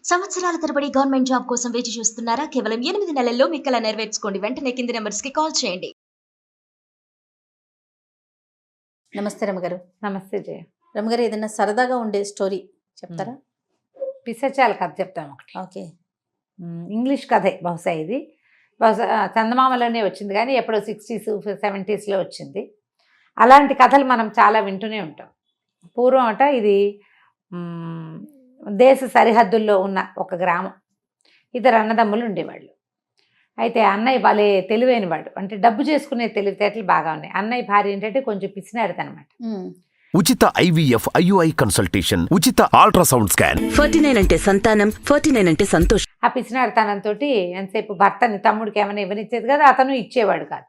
సంవత్సరాల తరబడి government job కోసం వేచి చూస్తున్నారా? కేవలం 8 నెలల్లో మీ కల నెరవేర్చుకోండి. వెంటనే కింది నంబర్స్‌కి కాల్ చేయండి. నమస్తే రమగారు. నమస్తే జయ. రమగారు, ఏదైనా సరదాగా ఉండే స్టోరీ చెప్తారా? పిశాచాల కథ చెప్తాను ఒకటి. ఓకే. ఇంగ్లీష్ కథే బహుశా ఇది. బహుశా చందమామలోనే వచ్చింది కానీ ఎప్పుడో 60s 70sలో వచ్చింది. అలాంటి కథలు మనం చాలా వింటూనే ఉంటాం. పూర్వం ఇది దేశ సరిహద్దుల్లో ఉన్న ఒక గ్రామం. ఇద్దరు అన్నదమ్ములు ఉండేవాళ్ళు. అయితే అన్నయ్య భలే తెలివైన వాడు, అంటే డబ్బు చేసుకునే తెలివితేటలు బాగా ఉన్నాయి. అన్నయ్య భార్య ఏంటంటే కొంచెం పిసినారిదనమాట. ఉచిత IVF IUI కన్సల్టేషన్, ఉచిత అల్ట్రాసౌండ్ స్కాన్. 49 అంటే సంతానం, 49 అంటే సంతోషం. ఆ పిసినారితనంతో ఎంతసేపు భర్తని తమ్ముడికి ఏమైనా ఇవ్వనిచ్చేది కదా, అతను ఇచ్చేవాడు కాదు.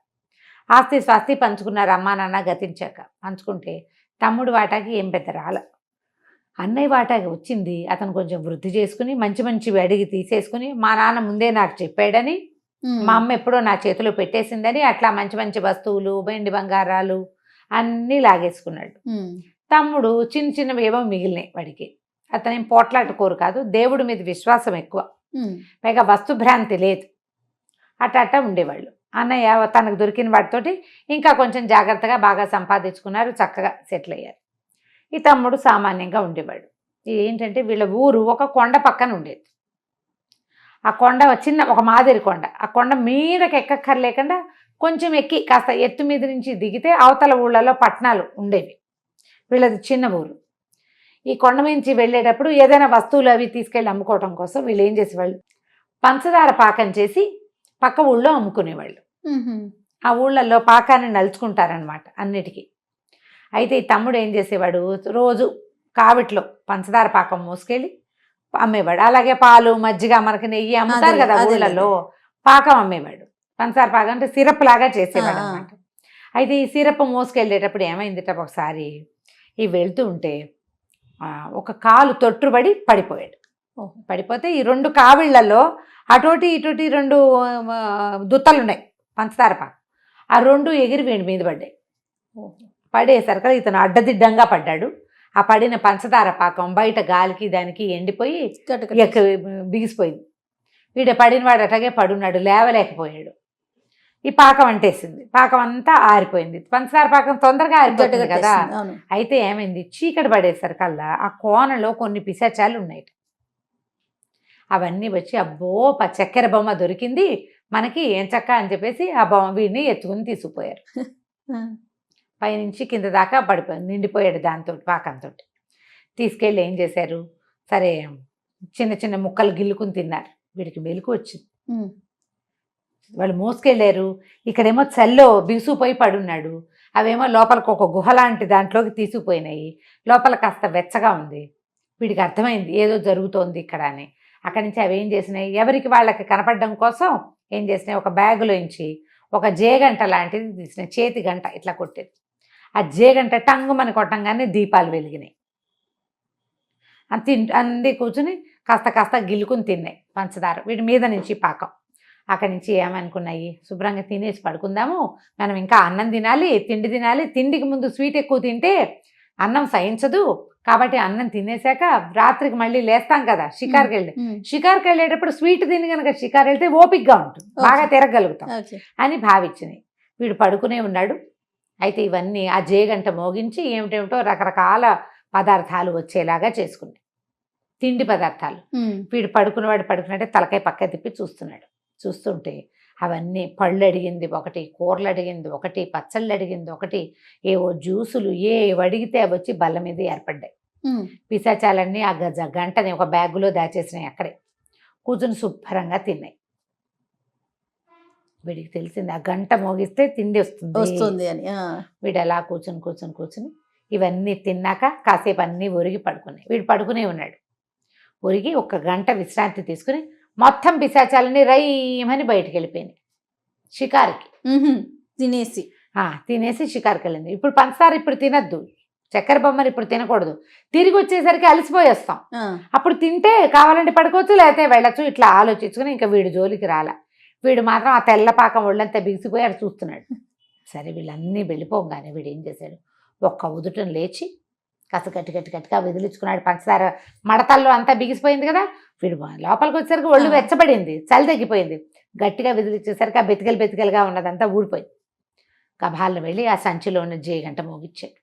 ఆస్తి స్వాస్తి పంచుకున్నారు అమ్మా నాన్న గతించాక. పంచుకుంటే తమ్ముడు వాటాకి ఏం పెద్ద రాల, అన్నయ్య వాటాకి వచ్చింది. అతను కొంచెం వృద్ధి చేసుకుని మంచి మంచివి అడిగి తీసేసుకుని, మా నాన్న ముందే నాకు చెప్పాడని, మా అమ్మ ఎప్పుడో నా చేతిలో పెట్టేసిందని అట్లా మంచి మంచి వస్తువులు, వెండి బంగారాలు అన్నీ లాగేసుకున్నాడు. తమ్ముడు చిన్న చిన్నవి ఏవో మిగిలినాయి వాడికి. అతనేం పోట్లాట కోరు కాదు, దేవుడి మీద విశ్వాసం ఎక్కువ, పైగా వస్తుభ్రాంతి లేదు. అట్ట ఉండేవాళ్ళు. అన్నయ్య తనకు దొరికిన వాటితోటి ఇంకా కొంచెం జాగ్రత్తగా బాగా సంపాదించుకున్నారు, చక్కగా సెటిల్ అయ్యారు. ఈ తమ్ముడు సామాన్యంగా ఉండేవాడు. ఏంటంటే వీళ్ళ ఊరు ఒక కొండ పక్కన ఉండేది. ఆ కొండ చిన్న ఒక మాదిరి కొండ. ఆ కొండ మీదకి ఎక్కక్కర్లేకుండా కొంచెం ఎక్కి కాస్త ఎత్తు మీద నుంచి దిగితే అవతల ఊళ్ళలో పట్టణాలు ఉండేవి. వీళ్ళది చిన్న ఊరు. ఈ కొండ నుంచి వెళ్ళేటప్పుడు ఏదైనా వస్తువులు అవి తీసుకెళ్ళి అమ్ముకోవటం కోసం వీళ్ళు ఏం చేసేవాళ్ళు, పంచదార పాకం చేసి పక్క ఊళ్ళో అమ్ముకునేవాళ్ళు. ఆ ఊళ్ళల్లో పాకాన్ని నలుచుకుంటారనమాట అన్నిటికీ. అయితే ఈ తమ్ముడు ఏం చేసేవాడు, రోజు కావిట్లో పంచదార పాకం మోసుకెళ్ళి అమ్మేవాడు. అలాగే పాలు, మజ్జిగ, మనకి నెయ్యి అమ్ముతారు కదా ఊళ్ళల్లో, పాకం అమ్మేవాడు. పంచదార పాకం అంటే సిరప్ లాగా చేసేవాడు అనమాట. అయితే ఈ సిరప్ మోసుకెళ్ళేటప్పుడు ఏమైందిట, ఒకసారి ఈ వెళ్తూ ఉంటే ఒక కాలు తొట్టుబడి పడిపోయాడు. పడిపోతే ఈ 2 కావిళ్లలో అటోటి ఇటోటి 2 దుత్తలు ఉన్నాయి పంచదార పాకం. ఆ 2 ఎగిరి వీడి మీద పడ్డాయి. పడేసరికి ఇతను అడ్డదిడ్డంగా పడ్డాడు. ఆ పడిన పంచదార పాకం బయట గాలికి దానికి ఎండిపోయి బిగిసిపోయింది. వీడు పడిన వాడు అటగే పడున్నాడు, లేవలేకపోయాడు. ఈ పాకం అంటేసింది, పాకం అంతా ఆరిపోయింది. పంచదార పాకం తొందరగా ఆరిపోతుంది కదా. అయితే ఏమైంది, చీకటి పడేసరికల్లా ఆ కోనలో కొన్ని పిశాచాలు ఉన్నాయి. అవన్నీ వచ్చి అబ్బో చక్కెర బొమ్మ దొరికింది మనకి, ఏం చక్క అని చెప్పేసి ఆ బొమ్మ వీడిని ఎత్తుకుని తీసుకుపోయారు. పైనుంచి కింద దాకా పడిపోయింది, నిండిపోయాడు దాంతో, పాకంతో. తీసుకెళ్ళి ఏం చేశారు, సరే చిన్న చిన్న ముక్కలు గిల్లుకుని తిన్నారు. వీడికి మెలకు వచ్చింది. వాళ్ళు మోసుకెళ్ళారు. ఇక్కడేమో చల్లో బిగుసుపోయి పడున్నాడు. అవేమో లోపలికి ఒక గుహ లాంటి దాంట్లోకి తీసుకుపోయినాయి. లోపల కాస్త వెచ్చగా ఉంది. వీడికి అర్థమైంది ఏదో జరుగుతోంది ఇక్కడ అని. అక్కడి నుంచి అవి ఏం చేసినాయి, ఎవరికి వాళ్ళకి కనపడడం కోసం ఏం చేసినాయి, ఒక బ్యాగులోంచి ఒక జేగంట లాంటిది తీసినాయి. చేతి గంట ఇట్లా కొట్టేది. ఆ జేగంట టంగుమని కొట్టంగానే దీపాలు వెలిగినాయి. అంది కూర్చుని కాస్త కాస్త గిల్లుకుని తిన్నాయి పంచదార వీడి మీద నుంచి పాకం. అక్కడి నుంచి ఏమనుకున్నాయి, శుభ్రంగా తినేసి పడుకుందాము, మనం ఇంకా అన్నం తినాలి, తిండి తినాలి, తిండికి ముందు స్వీట్ ఎక్కువ తింటే అన్నం సహించదు, కాబట్టి అన్నం తినేసాక రాత్రికి మళ్ళీ లేస్తాం కదా షికార్కి వెళ్ళేటప్పుడు స్వీట్ తిని కనుక షికారు వెళ్తే ఓపిక్గా ఉంటుంది, బాగా తిరగలుగుతాం అని భావించినాయి. వీడు పడుకునే ఉన్నాడు. అయితే ఇవన్నీ ఆ జేగంట మోగించి ఏమిటేమిటో రకరకాల పదార్థాలు వచ్చేలాగా చేసుకున్నాయి, తిండి పదార్థాలు. వీడు పడుకున్నట్టే తలకాయ పక్క తిప్పి చూస్తున్నాడు. చూస్తుంటే అవన్నీ పళ్ళు అడిగింది ఒకటి, కూరలు అడిగింది ఒకటి, పచ్చళ్ళు అడిగింది ఒకటి, ఏవో జ్యూసులు అడిగితే అవి వచ్చి బల్ల మీద ఏర్పడ్డాయి. పిశాచాలన్నీ ఆ గంటని ఒక బ్యాగులో దాచేసినాయి. అక్కడే కూర్చుని శుభ్రంగా తిన్నాయి. వీడికి తెలిసింది ఆ గంట మోగిస్తే తిండి వస్తుంది అని. వీడు అలా కూర్చుని ఇవన్నీ తిన్నాక కాసేపు అన్నీ ఒరిగి పడుకున్నాయి. వీడు పడుకునే ఉన్నాడు. ఒరిగి ఒక గంట విశ్రాంతి తీసుకుని మొత్తం పిశాచాలని రైమని బయటికి వెళ్ళిపోయినాయి షికారుకి. తినేసి షికారుకి వెళ్ళింది. ఇప్పుడు పంచదార ఇప్పుడు తినద్దు, చక్కెర బొమ్మలు ఇప్పుడు తినకూడదు, తిరిగి వచ్చేసరికి అలసిపోయి వస్తాం, అప్పుడు తింటే కావాలంటే పడుకోవచ్చు లేకపోతే వెళ్ళచ్చు, ఇట్లా ఆలోచించుకుని ఇంకా వీడు జోలికి రాల. వీడు మాత్రం ఆ తెల్లపాకం ఒళ్ళంతా బిగిసిపోయి అక్కడ చూస్తున్నాడు. సరే వీళ్ళన్నీ వెళ్ళిపోగానే వీడు ఏం చేశాడు, ఒక్క ఉదుటం లేచి కాస్త గట్టిగా విదిలించుకున్నాడు. పంచదార మడతల్లో అంతా బిగిసిపోయింది కదా, వీడు లోపలికి వచ్చేసరికి ఒళ్ళు వెచ్చబడింది, చలి తగ్గిపోయింది. గట్టిగా విదిలిచ్చేసరికి ఆ బెతికలుగా ఉన్నదంతా ఊడిపోయింది. గభాలను వెళ్ళి ఆ సంచిలో ఉన్న జేగంట మోగిచ్చాడు.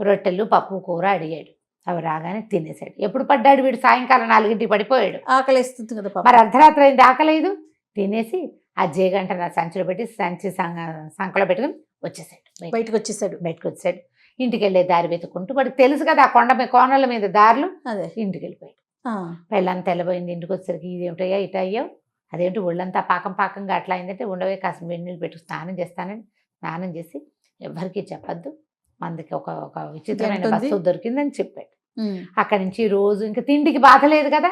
రొట్టెలు పప్పు కూర అడిగాడు. అవి రాగానే తినేశాడు. ఎప్పుడు పడ్డాడు వీడు? సాయంకాలం 4ంటికి పడిపోయాడు. ఆకలిస్తుంది కదా పాపం. మరి అర్ధరాత్రి అయింది, ఆకలేదు. తినేసి ఆ జేగంట నా సంచిలో పెట్టి సంచి సంకలో పెట్టుకుని వచ్చేసాడు. బయటకు వచ్చేసాడు. ఇంటికి వెళ్ళే దారి వెతుక్కుంటూ, వాడికి తెలుసు కదా ఆ కోనల మీద దారులు. అదే ఇంటికి వెళ్ళిపోయాడు. పెళ్ళంతా తెల్లబోయింది. ఇంటికి వచ్చేసరికి ఇదేమిటయ్యా ఇట అయ్యావు, అదేంటి ఒళ్ళంతా పాకంగా అట్లా అయిందంటే, ఉండవే కాసిన వెన్నీళ్ళు పెట్టు స్నానం చేస్తానని స్నానం చేసి ఎవ్వరికీ చెప్పద్దు, మనకి ఒక విచిత్రమైన వస్తువు దొరికిందని చెప్పాడు. అక్కడి నుంచి రోజు ఇంకా తిండికి బాధ లేదు కదా,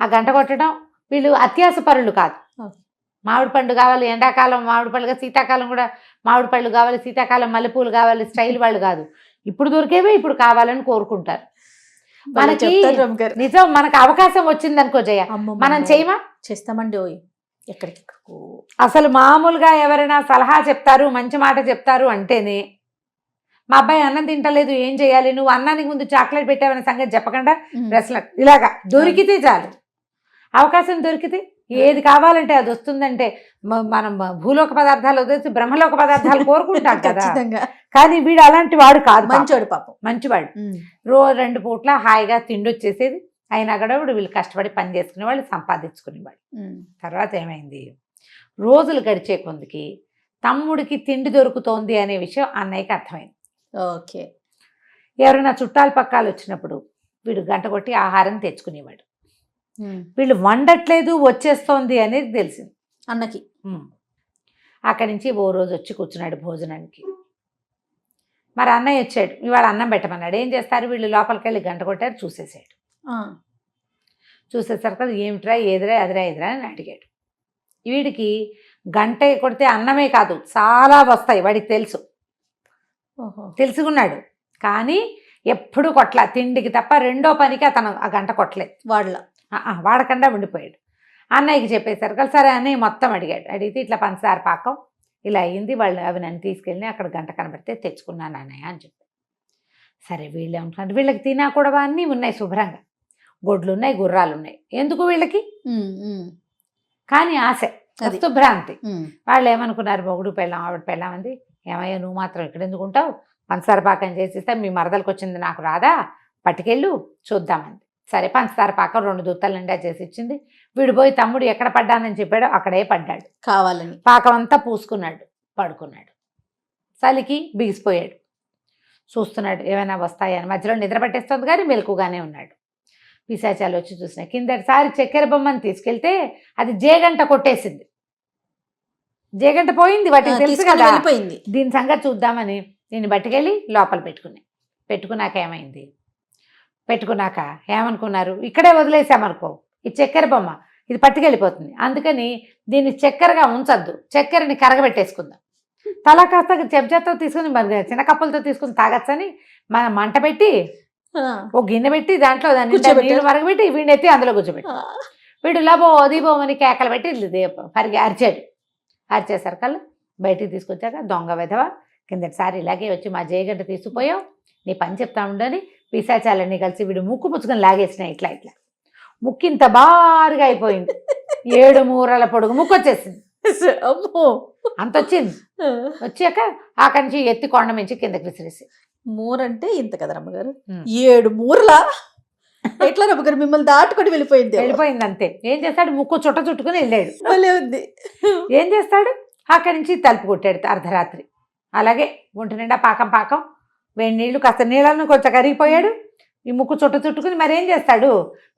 ఆ గంట కొట్టడం. వీళ్ళు అత్యాస పరులు కాదు. మామిడి పండు కావాలి ఎండాకాలం మామిడి పళ్ళుగా, శీతాకాలం కూడా మామిడి పళ్ళు కావాలి, శీతాకాలం మల్లెపూలు కావాలి స్టైల్ వాళ్ళు కాదు. ఇప్పుడు దొరికేవే ఇప్పుడు కావాలని కోరుకుంటారు. మనకి నిజం, మనకు అవకాశం వచ్చింది అనుకో జయ, మనం చేయమా? చేస్తామండి. ఎక్కడికి అసలు మామూలుగా ఎవరైనా సలహా చెప్తారు, మంచి మాట చెప్తారు అంటేనే, మా అబ్బాయి అన్నం తింటలేదు ఏం చేయాలి, నువ్వు అన్నానికి ముందు చాక్లెట్ పెట్టావనే సంగతి చెప్పకుండా బ్రెస్లెట్ ఇలాగా దొరికితే చాలు. అవకాశం దొరికితే ఏది కావాలంటే అది వస్తుందంటే మనం భూలోక పదార్థాలు వదిలేసి బ్రహ్మలోక పదార్థాలు కోరుకుంటాం కదా. కానీ వీడు అలాంటి వాడు కాదు, మంచివాడు పాపం, మంచివాడు. 2 పూట్ల హాయిగా తిండి వచ్చేసేది. అయినా కూడా వీళ్ళు కష్టపడి పని చేసుకునే వాళ్ళు, సంపాదించుకునేవాడు. తర్వాత ఏమైంది, రోజులు గడిచే కొందికి తమ్ముడికి తిండి దొరుకుతోంది అనే విషయం అన్నయ్యకి అర్థమైంది. ఓకే. ఎవరైనా చుట్టాలు పక్కాలు వచ్చినప్పుడు వీడు గంట కొట్టి ఆహారం తెచ్చుకునేవాడు. వీళ్ళు వండట్లేదు వచ్చేస్తోంది అనేది తెలిసింది అన్నకి. అక్కడి నుంచి ఓ రోజు వచ్చి కూర్చున్నాడు భోజనానికి. మరి అన్నయ్య వచ్చాడు, ఇవాళ అన్నం పెట్టమన్నాడు. ఏం చేస్తారు వీళ్ళు? లోపలికి వెళ్ళి గంట కొట్టారు, చూసేసాడు. చూసేసరికి ఏమిట్రా ఏదిరా అదిరా అని అడిగాడు. వీడికి గంట కొడితే అన్నమే కాదు చాలా వస్తాయి, వాడికి తెలుసుకున్నాడు. కానీ ఎప్పుడు కొట్ల తిండికి తప్ప రెండో పనికి అతను ఆ గంట కొట్టలేదు. వాడకుండా ఉండిపోయాడు. అన్నయ్యకి చెప్పేసరికి సరే అన్నయ్య మొత్తం అడిగాడు. అడిగితే ఇట్లా పంచదార పాకం ఇలా అయ్యింది, వాళ్ళు అవి నన్ను తీసుకెళ్ళి అక్కడ గంట కనబడితే తెచ్చుకున్నాను అన్నయ్య అని చెప్పారు. సరే వీళ్ళు ఏమంటున్నారు, వీళ్ళకి తినకూడవా అన్నీ ఉన్నాయి, శుభ్రంగా గొడ్లు ఉన్నాయి, గుర్రాలు ఉన్నాయి, ఎందుకు వీళ్ళకి? కానీ ఆశ, భ్రాంతి. వాళ్ళు ఏమనుకున్నారు, మొగుడు పెళ్ళాం ఆవిడ పెళ్ళాం అంది. ఏమయ్యా నువ్వు మాత్రం ఇక్కడ ఎందుకుంటావు, పంచదార పాకం చేసిస్తే మీ మరదలకు వచ్చింది నాకు రాదా, పట్టుకెళ్ళు చూద్దామంది. సరే పంచదార పాకం 2 దుత్తలు నిండా చేసి ఇచ్చింది. వీడిపోయి తమ్ముడు ఎక్కడ పడ్డానని చెప్పాడో అక్కడే పడ్డాడు. కావాలని పాకం అంతా పూసుకున్నాడు, పడుకున్నాడు. చలికి బిగిసిపోయాడు. చూస్తున్నాడు ఏమైనా వస్తాయని. మధ్యలో నిద్ర పట్టేస్తుంది కానీ మెలకుగానే ఉన్నాడు. పిశాచాలు వచ్చి చూసినాయి. కిందటిసారి చక్కెర బొమ్మని తీసుకెళ్తే అది జేగంట కొట్టేసింది. జేగంట పోయింది, వాటికి తెలుసు కదా. దీని సంగతి చూద్దామని దీన్ని బట్టుకెళ్ళి లోపల పెట్టుకున్నాక ఏమైంది, పెట్టుకున్నాక ఏమనుకున్నారు, ఇక్కడే వదిలేసామనుకో ఈ చక్కెర బొమ్మ ఇది పట్టుకెళ్ళిపోతుంది. అందుకని దీన్ని చక్కెరగా ఉంచద్దు, చక్కెరని కరగబెట్టేసుకుందాం. తలా కాస్త చెంచాతో తీసుకుని చిన్న కప్పులతో తీసుకుని తాగచ్చని మనం మంట పెట్టి ఓ గిన్నె పెట్టి దాంట్లో నీళ్ళు మరగబెట్టి వీడిని ఎత్తి అందులో కూర్చోబెట్టి వీడు లబో దీబోమని కేకలు పెట్టి పరిగి అరిచేసరికల్లా బయటికి తీసుకొచ్చాక దొంగ వెధవ కిందటిసారి ఇలాగే వచ్చి మా జయగడ్డ తీసుకుపోయావు, నీ పని చెప్తా ఉండని పిశాచాలన్నీ కలిసి వీడు ముక్కు పుచ్చుకొని లాగేసినాయి. ఇట్లా ముక్కు ఇంత బారుగా అయిపోయింది, 7 మూరల పొడుగు ముక్కు వచ్చేసింది. అంత వచ్చింది. వచ్చాక అక్కడి నుంచి ఎత్తి కొండ మించి కిందకి విసిరేసి. మూరంటే ఇంత కదా రమ్మగారు, 7 మూరలా ఎట్లా రమ్మగారు మిమ్మల్ని దాటుకొని వెళ్ళిపోయింది అంతే. ఏం చేస్తాడు, ముక్కు చుట్టుకుని వెళ్ళాడు. ఉంది. ఏం చేస్తాడు, అక్కడి నుంచి తలుపు కొట్టాడు అర్ధరాత్రి. అలాగే ఒంటి నిండా పాకం వేడి నీళ్ళు కాస్త నీళ్ళను కొంచెం కరిగిపోయాడు. ఈ ముక్కు చుట్టుకుని మరేం చేస్తాడు,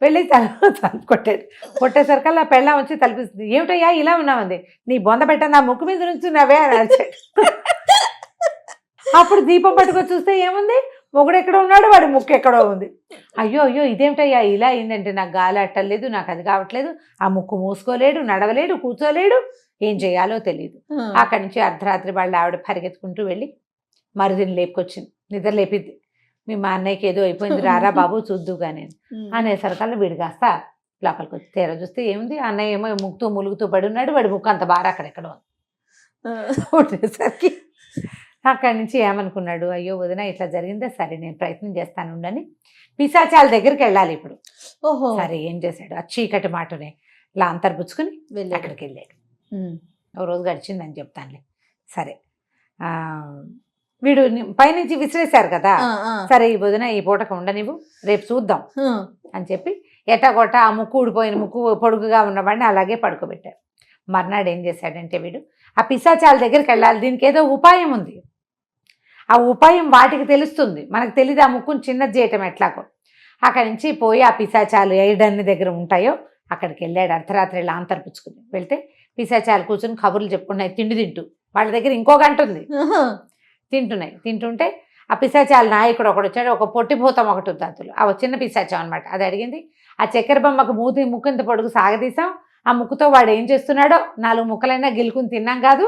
వెళ్ళి తలుపు కొట్టాడు. కొట్టేసరికల్లా పెళ్ళాం వచ్చి తలుపిస్తుంది. ఏమిటయ్యా ఇలా ఉన్నామంది, నీ బొంద పెట్టా నా ముక్కు మీద నుంచి నవ్వే అని అరిచాడు. అప్పుడు దీపం పట్టుకొని చూస్తే ఏముంది, మొగుడు ఎక్కడో ఉన్నాడు, వాడి ముక్కు ఎక్కడో ఉంది. అయ్యో ఇదేమిటయ్యా ఇలా అయిందంటే, నాకు గాలి అట్టలేదు, నాకు అది కావట్లేదు, ఆ ముక్కు మూసుకోలేడు, నడవలేడు, కూర్చోలేడు, ఏం చేయాలో తెలియదు. అక్కడి నుంచి అర్ధరాత్రి వాళ్ళ ఆవిడ పరిగెత్తుకుంటూ వెళ్ళి మరుదిని లేపుకొచ్చింది. నిద్ర లేపిద్ది. మా అన్నయ్యకి ఏదో అయిపోయింది, రారా బాబు చూద్దుగా నేను అనేసరికల్లా వీడు కాస్త లోపలికి వచ్చి తీరా చూస్తే ఏముంది, అన్నయ్య ఏమో ములుగుతూ పడి ఉన్నాడు, వాడి ముక్కు అంత బాగా అక్కడెక్కడ ఉండేసరికి అక్కడి నుంచి ఏమనుకున్నాడు, అయ్యో వదిన ఇట్లా జరిగిందే, సరే నేను ప్రయత్నం చేస్తాను ఉండని పిశాచాల దగ్గరికి వెళ్ళాలి ఇప్పుడు. ఓహో సరే ఏం చేశాడు, ఆ చీకటి మాటనే ఇలా అంతర్పుచ్చుకుని వెళ్ళాడు. అక్కడికి వెళ్ళాడు. ఉమ్. ఓ రోజు గడిచిందని చెప్తానులే. సరే వీడు పైనుంచి విసిరేశారు కదా, ఆ, ఆ. సరే ఈ వదిన ఈ పూటకు ఉండనివ్వు, రేపు చూద్దాం ఉమ్. అని చెప్పి ఎట్టగొట్ట ఆ ముక్కు ఊడిపోయిన ముక్కు పొడుగుగా ఉన్నవాడిని అలాగే పడుకోబెట్టారు. మర్నాడు ఏం చేశాడంటే వీడు ఆ పిశాచాల దగ్గరికి వెళ్ళాలి, దీనికి ఏదో ఉపాయం ఉంది, ఆ ఉపాయం వాటికి తెలుస్తుంది, మనకు తెలియదు ఆ ముక్కును చిన్నది చేయటం ఎట్లాగో. అక్కడి నుంచి పోయి ఆ పిశాచాలు ఏడన్ని దగ్గర ఉంటాయో అక్కడికి వెళ్ళాడు. అర్ధరాత్రి ఇలా అంతర్పుచ్చుకుని వెళ్తే పిశాచాలు కూర్చొని కబుర్లు చెప్పుకున్నాయి తిండి తింటూ. వాళ్ళ దగ్గర ఇంకో గంట ఉంది, ఆహా. తింటుంటే ఆ పిశాచాల నాయకుడు ఒకడు వచ్చాడు, ఒక పొట్టిభూతం ఒకటి ఉంది అందులో, ఆ చిన్న పిశాచం అనమాట. అది అడిగింది, ఆ చక్కెర బొమ్మకు ముక్కు ఇంత పొడుగు సాగదీసాం, ఆ ముక్కుతో వాడు ఏం చేస్తున్నాడో 4 ముక్కలైనా గిలుకుని తిన్నాం కాదు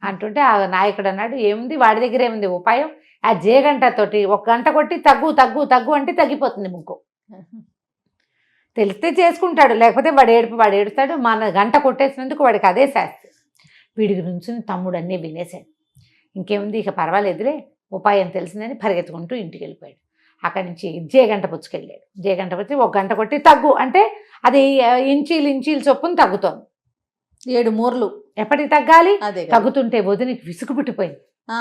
అంటుంటే ఆ నాయకుడు అన్నాడు, ఏముంది వాడి దగ్గర ఏముంది ఉపాయం, ఆ జేగంటతోటి 1 గంట కొట్టి తగ్గు తగ్గు తగ్గు అంటే తగ్గిపోతుంది ముక్కు. తెలిస్తే చేసుకుంటాడు, లేకపోతే వాడు ఏడుస్తాడు. మన గంట కొట్టేసినందుకు వాడికి అదే శాస్తి. వీడికి నుంచి తమ్ముడు అన్నీ వినేశాడు. ఇంకేముంది ఇక పర్వాలేదులే, ఉపాయం తెలిసిందని పరిగెత్తుకుంటూ ఇంటికి వెళ్ళిపోయాడు. అక్కడి నుంచి జేగంట పుచ్చుకెళ్ళాడు. జేగంట పుచ్చి 1 గంట కొట్టి తగ్గు అంటే అది ఇంచీలు చొప్పున తగ్గుతోంది. 7 మూరలు ఎప్పటికి తగ్గాలి, అదే కదా. తగ్గుతుంటే వదినికి విసుగు పుట్టిపోయింది. ఆ.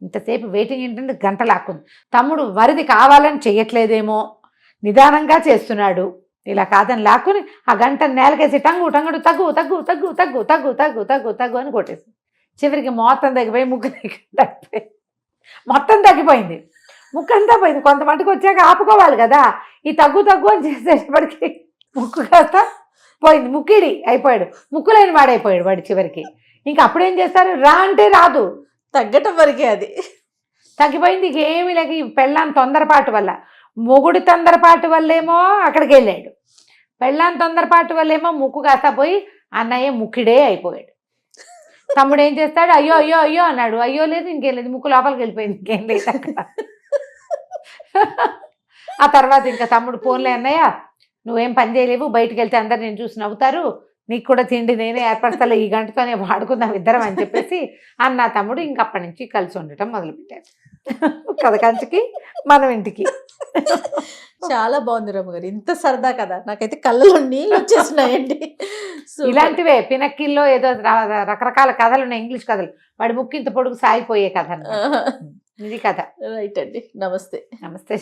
ఇంతసేపు వెయిటింగ్ ఏంటంటే గంట లాక్కుంది. తమ్ముడు వరిది కావాలని చెయ్యట్లేదేమో, నిదానంగా చేస్తున్నాడు, ఇలా కాదని లాక్కుని ఆ గంట నేలకేసి టంగు టంగుడు తగ్గు తగ్గు తగ్గు తగ్గు తగ్గు తగ్గు తగ్గు తగ్గు అని కొట్టేసి చివరికి మొత్తం తగ్గిపోయి ముక్కు తగ్గిపోయి మొత్తం తగ్గిపోయింది. ముక్కు అంతా పోయింది. కొంత మటుకు వచ్చాక ఆపుకోవాలి కదా, ఈ తగ్గు తగ్గు అని చేసేటప్పటికి ముక్కు కాస్త పోయింది, ముక్కిడి అయిపోయాడు, ముక్కులేని వాడైపోయాడు వాడు చివరికి. ఇంకా అప్పుడేం చేస్తారు, రా అంటే రాదు, తగ్గటం వరకే అది. తగ్గిపోయింది. ఇక ఏమీ లేక ఈ పెళ్ళాం తొందరపాటు వల్ల, మొగుడి తొందరపాటు వల్లేమో అక్కడికి వెళ్ళాడు, పెళ్ళాం తొందరపాటు వల్లేమో ముక్కు కాస్త పోయి అన్నయ్య ముక్కిడే అయిపోయాడు. తమ్ముడు ఏం చేస్తాడు, అయ్యో అయ్యో అయ్యో అన్నాడు, అయ్యో లేదు ఇంకేం లేదు, ముక్కు లోపలికి వెళ్ళిపోయింది, ఇంకేం లేదు అక్కడ. ఆ తర్వాత ఇంకా తమ్ముడు ఫోన్లే, అన్నయ్య నువ్వేం పని చేయలేవు, బయటికి వెళ్తే అందరు నేను చూసి నవ్వుతారు, నీకు కూడా తిండి నేనే ఏర్పడతాను, ఈ గంటతోనే వాడుకుందాం ఇద్దరం అని చెప్పేసి అన్న తమ్ముడు ఇంక అప్పటి నుంచి కలిసి ఉండటం మొదలుపెట్టారు. కథ కంచికి మనం ఇంటికి. చాలా బాగుంది రమ్మగారు, ఇంత సరదా కదా, నాకైతే కళ్ళలో నీళ్ళు వచ్చేసినాయండి. Super. ఇలాంటివే పినక్కిల్లో ఏదో రకరకాల కథలు ఉన్నాయి, ఇంగ్లీష్ కథలు. వాడి ముక్కు ఇంత పొడుగు సాగిపోయే కథ అన్నమాట. ఆహా. ఇది కథ. రైట్ అండి, నమస్తే. నమస్తే.